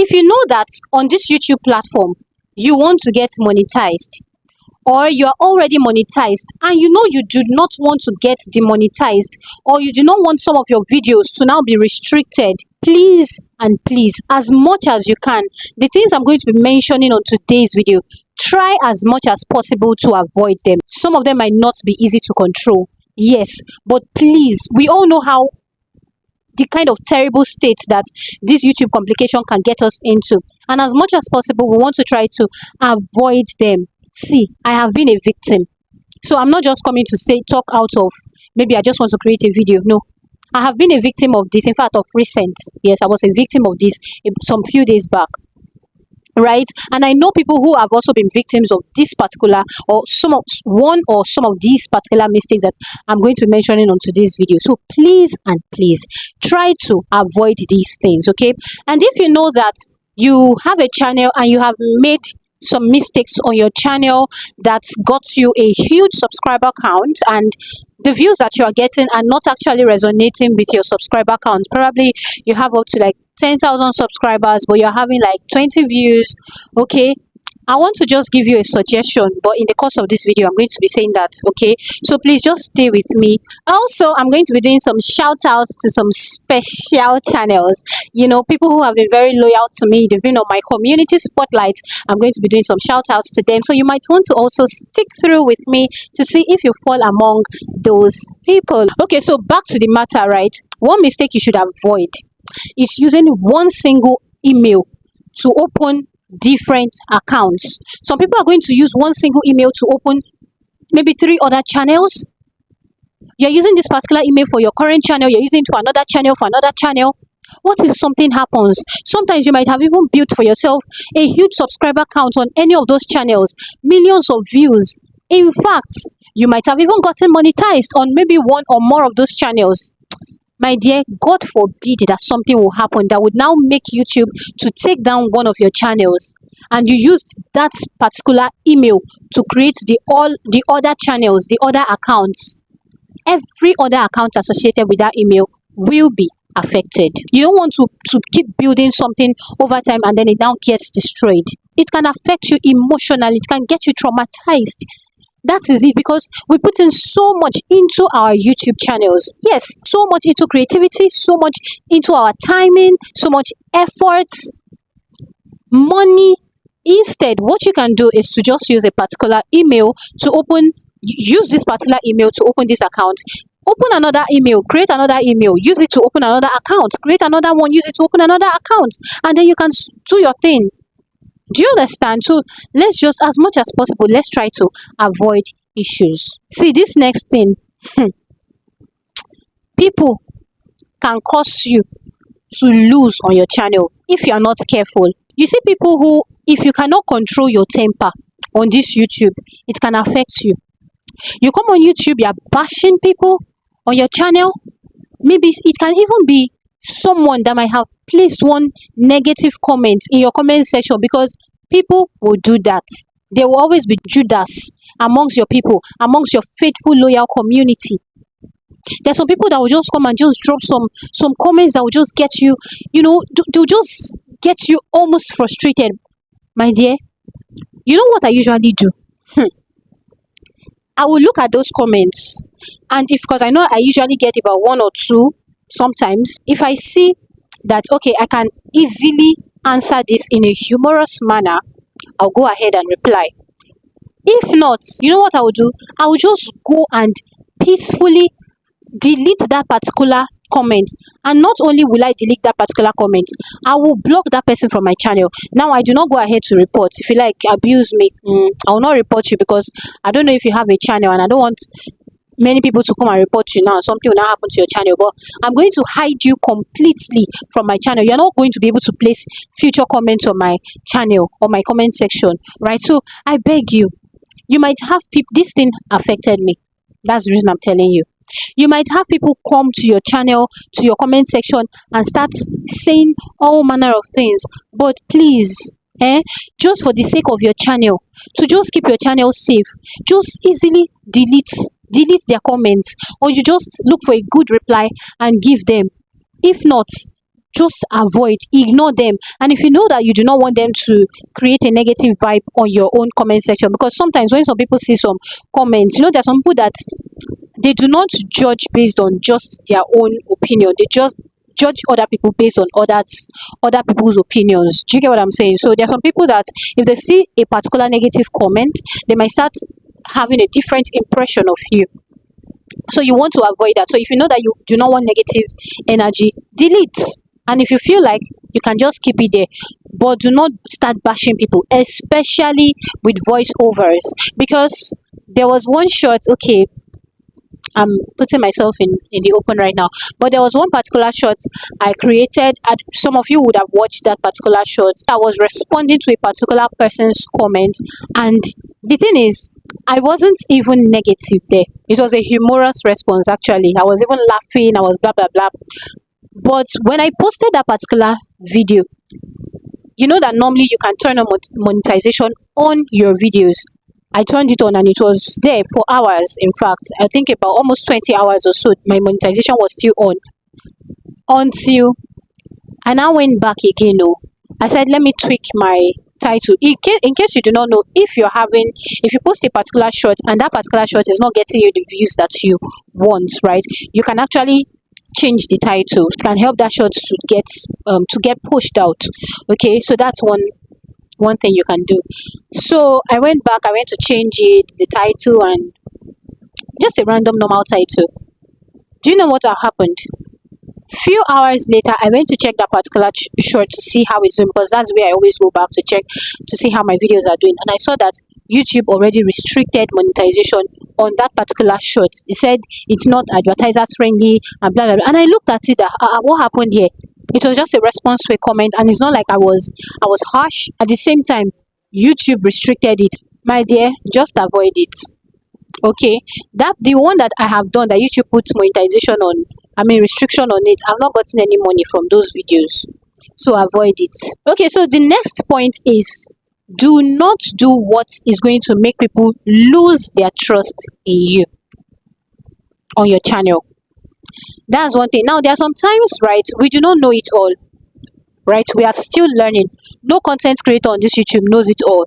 If you know that on this YouTube platform you want to get monetized, or you are already monetized and you know you do not want to get demonetized, or you do not want some of your videos to now be restricted, please and please, as much as you can, the things I'm going to be mentioning on today's video, try as much as possible to avoid them. Some of them might not be easy to control, yes, but please, we all know how the kind of terrible state that this YouTube complication can get us into, and as much as possible we want to try to avoid them. See, I have been a victim, so I'm not just coming to say talk out of maybe I just want to create a video. No, I have been a victim of this. In fact, of recent, yes, I was a victim of this some few days back, right? And I know people who have also been victims of this particular, or some of these particular mistakes that I'm going to be mentioning on today's video. So please and please try to avoid these things, okay? And if you know that you have a channel and you have made some mistakes on your channel that's got you a huge subscriber count, and the views that you are getting are not actually resonating with your subscriber count, probably you have up to like 10,000 subscribers but you're having like 20 views, okay, I want to just give you a suggestion, but in the course of this video I'm going to be saying that, okay? So please just stay with me. Also, I'm going to be doing some shout outs to some special channels, you know, people who have been very loyal to me, they've been on my community spotlight. I'm going to be doing some shout outs to them, so you might want to also stick through with me to see if you fall among those people. Okay, so back to the matter, right? One mistake you should avoid is using one single email to open different accounts. Some people are going to use one single email to open maybe 3 other channels. You're using this particular email for your current channel, you're using it for another channel, for another channel. What if something happens? Sometimes you might have even built for yourself a huge subscriber count on any of those channels, millions of views. In fact, you might have even gotten monetized on maybe one or more of those channels. My dear, God forbid that something will happen that would now make YouTube to take down one of your channels, and you used that particular email to create all the other channels, the other accounts. Every other account associated with that email will be affected. You don't want to keep building something over time and then it now gets destroyed. It can affect you emotionally, it can get you traumatized. That is it, because we put in so much into our YouTube channels. Yes, so much into creativity, so much into our timing, so much efforts, money. Instead, what you can do is to just use a particular email to open, use this particular email to open this account. Open another email, create another email, use it to open another account, create another one, use it to open another account, and then you can do your thing. Do you understand? So let's just, as much as possible, let's try to avoid issues. See, this next thing, people can cause you to lose on your channel if you are not careful. You see people who, if you cannot control your temper on this YouTube, it can affect you. You come on YouTube, you are bashing people on your channel. Maybe it can even be someone that might have placed one negative comment in your comment section, because people will do that. There will always be Judas amongst your people, amongst your faithful, loyal community. There's some people that will just come and just drop some comments that will just get you, you know, they'll just get you almost frustrated. My dear, you know what I usually do? I will look at those comments, and because I know I usually get about 1 or 2 sometimes, if I see that, okay, I can easily answer this in a humorous manner, I'll go ahead and reply. If not, you know what I will do? I will just go and peacefully delete that particular comment. And not only will I delete that particular comment, I will block that person from my channel. Now, I do not go ahead to report. If you like abuse me, I will not report you, because I don't know if you have a channel, and I don't want many people to come and report you now. Something will not happen to your channel, but I'm going to hide you completely from my channel. You're not going to be able to place future comments on my channel or my comment section, right? So I beg you, you might have people, this thing affected me. That's the reason I'm telling you. You might have people come to your channel, to your comment section, and start saying all manner of things. But please, just for the sake of your channel, to just keep your channel safe, just easily delete their comments, or you just look for a good reply and give them. If not, just avoid, ignore them. And if you know that you do not want them to create a negative vibe on your own comment section, because sometimes when some people see some comments, there are some people that they do not judge based on just their own opinion. They just judge other people based on other people's opinions. Do you get what I'm saying? So there are some people that if they see a particular negative comment, they might start having a different impression of you. So you want to avoid that. So if you know that you do not want negative energy, delete. And if you feel like, you can just keep it there, but do not start bashing people, especially with voiceovers. Because there was one shot, okay, I'm putting myself in the open right now, but there was one particular shot I created, and some of you would have watched that particular shot. I was responding to a particular person's comment, and the thing is, I wasn't even negative there. It was a humorous response, actually. I was even laughing, I was blah blah blah. But when I posted that particular video, you know that normally you can turn on monetization on your videos. I turned it on and it was there for hours. In fact, I think about almost 20 hours or so, my monetization was still on. Until I now went back again. Oh, I said, let me tweak my title. In case you do not know, if you post a particular shot and that particular shot is not getting you the views that you want, right? You can actually change the title. It can help that shot to get pushed out. Okay, so that's one thing you can do. So I went back, I went to change it, the title, and just a random normal title. Do you know what happened? Few hours later, I went to check that particular short to see how it's doing, because that's where I always go back to check to see how my videos are doing. And I saw that YouTube already restricted monetization on that particular short. It said it's not advertisers friendly and blah blah blah. And I looked at it, what happened here? It was just a response to a comment, and it's not like I was harsh. At the same time, YouTube restricted it. My dear, just avoid it. Okay, that the one that I have done that YouTube puts monetization on, restriction on it, I've not gotten any money from those videos, so avoid it. Okay, so the next point is, do not do what is going to make people lose their trust in you on your channel. That's one thing. Now, there are some times, right, we do not know it all, right? We are still learning. No content creator on this YouTube knows it all.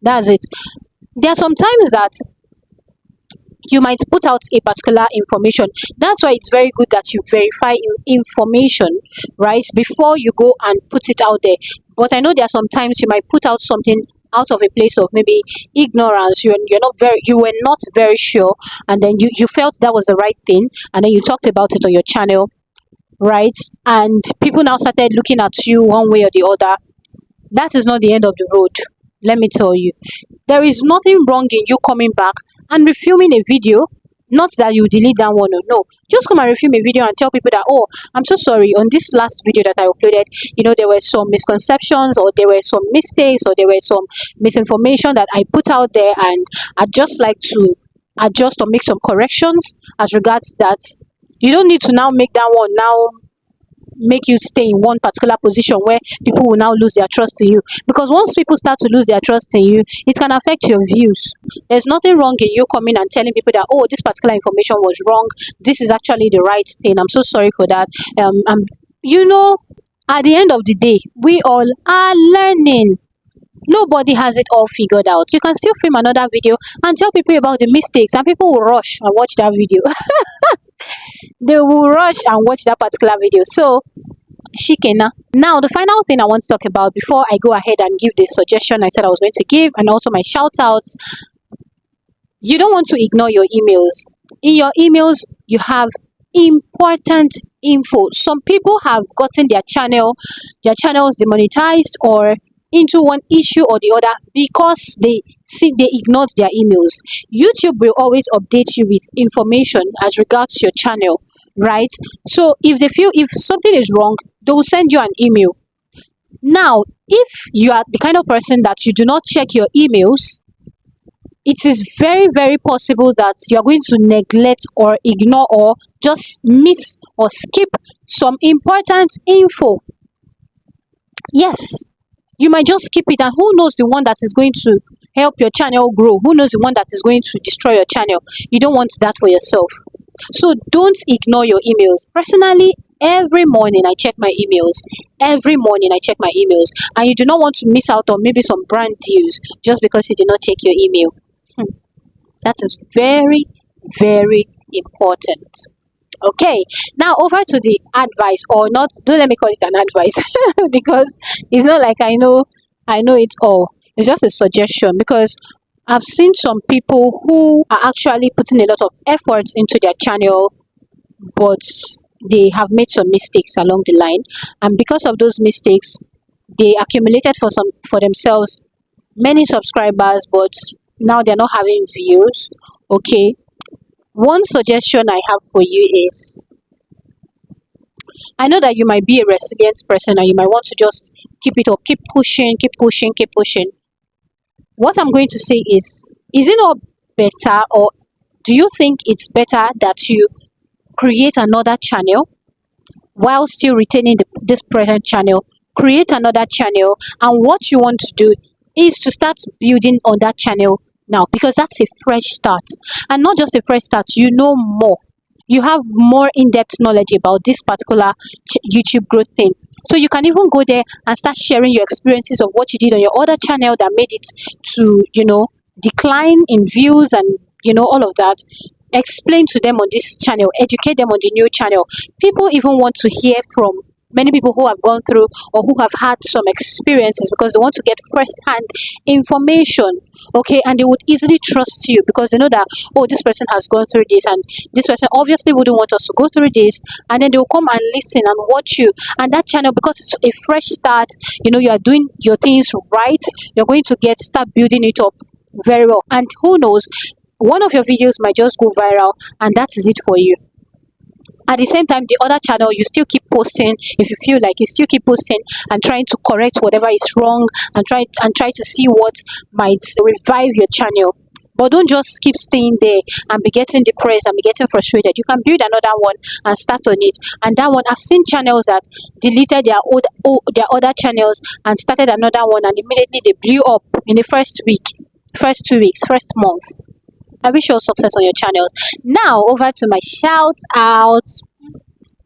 That's it. There are some times that you might put out a particular information. That's why it's very good that you verify information, right, before you go and put it out there. But I know there are some times you might put out something out of a place of maybe ignorance. You were not very sure, and then you felt that was the right thing, and then you talked about it on your channel, right? And people now started looking at you one way or the other. That is not the end of the road. Let me tell you, there is nothing wrong in you coming back and refilming a video. Not that you delete that one, or no, just come and refilm a video and tell people that, oh, I'm so sorry, on this last video that I uploaded, there were some misconceptions, or there were some mistakes, or there were some misinformation that I put out there, and I'd just like to adjust or make some corrections as regards that. You don't need to now make that one now make you stay in one particular position where people will now lose their trust in you, because once people start to lose their trust in you, it can affect your views. There's nothing wrong in you coming and telling people that, oh, this particular information was wrong, this is actually the right thing, I'm so sorry for that. At the end of the day, we all are learning. Nobody has it all figured out. You can still film another video and tell people about the mistakes, and people will rush and watch that video. They will rush and watch that particular video. So, shikena. Now, the final thing I want to talk about before I go ahead and give this suggestion I said I was going to give, and also my shout outs. You don't want to ignore your emails. In your emails, you have important info. Some people have gotten their channels demonetized or into one issue or the other because they ignored their emails. YouTube will always update you with information as regards to your channel, right? So if they feel if something is wrong, they will send you an email. Now, if you are the kind of person that you do not check your emails, it is very, very possible that you are going to neglect or ignore or just miss or skip some important info. Yes, you might just skip it, and who knows the one that is going to help your channel grow? Who knows the one that is going to destroy your channel? You don't want that for yourself. So don't ignore your emails. Personally, Every morning I check my emails. Every morning I check my emails. And you do not want to miss out on maybe some brand deals just because you did not check your email. That is very, very important. Okay, now over to the advice, or not, don't let me call it an advice because it's not like I know it all. It's just a suggestion because I've seen some people who are actually putting a lot of efforts into their channel, but they have made some mistakes along the line, and because of those mistakes they accumulated for themselves many subscribers, but now they're not having views. Okay, one suggestion I have for you is, I know that you might be a resilient person and you might want to just keep it up, keep pushing, keep pushing, keep pushing. What I'm going to say is it not better, or do you think it's better that you create another channel while still retaining this present channel? Create another channel, and what you want to do is to start building on that channel now, because that's a fresh start. And not just a fresh start, you know more, you have more in-depth knowledge about this particular YouTube growth thing, so you can even go there and start sharing your experiences of what you did on your other channel that made it to decline in views, and all of that. Explain to them on this channel, educate them on the new channel. People even want to hear from many people who have gone through or who have had some experiences, because they want to get first-hand information. Okay, and they would easily trust you because they know that, oh, this person has gone through this, and this person obviously wouldn't want us to go through this, and then they will come and listen and watch you. And that channel, because it's a fresh start, you are doing your things right, you're going to start building it up very well, and who knows, one of your videos might just go viral, and that is it for you. At the same time, the other channel, you still keep posting. If you feel like, you still keep posting and trying to correct whatever is wrong, and try to see what might revive your channel. But don't just keep staying there and be getting depressed and be getting frustrated. You can build another one and start on it. And that one, I've seen channels that deleted their other channels and started another one, and immediately they blew up in the first week, first 2 weeks, first month. I wish you all success on your channels. Now over to my shout out.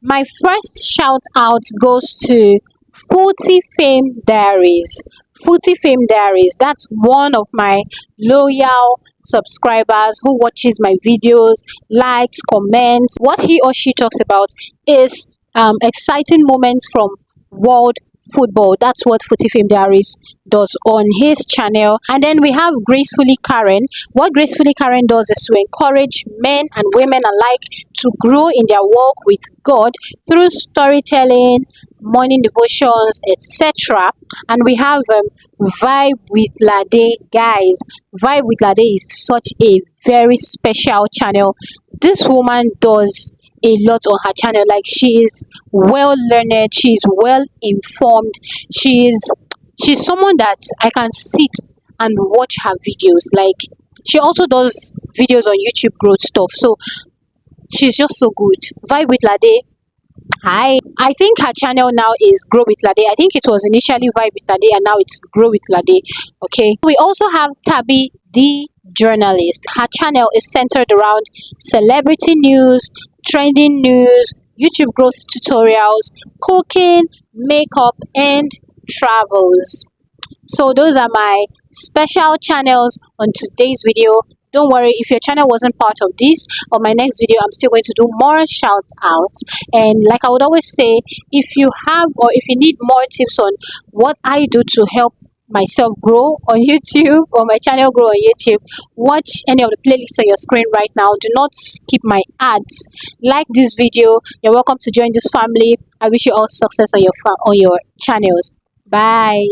My first shout out goes to Footy Fame Diaries. Footy Fame Diaries. That's one of my loyal subscribers who watches my videos, likes, comments. What he or she talks about is exciting moments from world football. That's what Footy Fame Diaries does on his channel. And then we have Gracefully Karen. What Gracefully Karen does is to encourage men and women alike to grow in their walk with God through storytelling, morning devotions, etc. And we have Vibe with Lade. Guys, Vibe with Lade is such a very special channel. This woman does a lot on her channel. Like, she is well learned, she is well informed, she's someone that I can sit and watch her videos. Like, she also does videos on YouTube growth stuff, so she's just so good. Vibe with Lade. Hi. I think her channel now is Grow with Lade. I think it was initially Vibe with Lade and now it's Grow with Lade. Okay. We also have Tabby the journalist. Her channel is centered around celebrity news, trending news, YouTube growth tutorials, cooking, makeup, and travels. So those are my special channels on today's video. Don't worry, if your channel wasn't part of this or my next video, I'm still going to do more shout outs. And like I would always say, if you have, or if you need more tips on what I do to help myself grow on YouTube, or my channel grow on YouTube, watch any of the playlists on your screen right now. Do not skip my ads. Like this video. You're welcome to join this family. I wish you all success on your channels. Bye.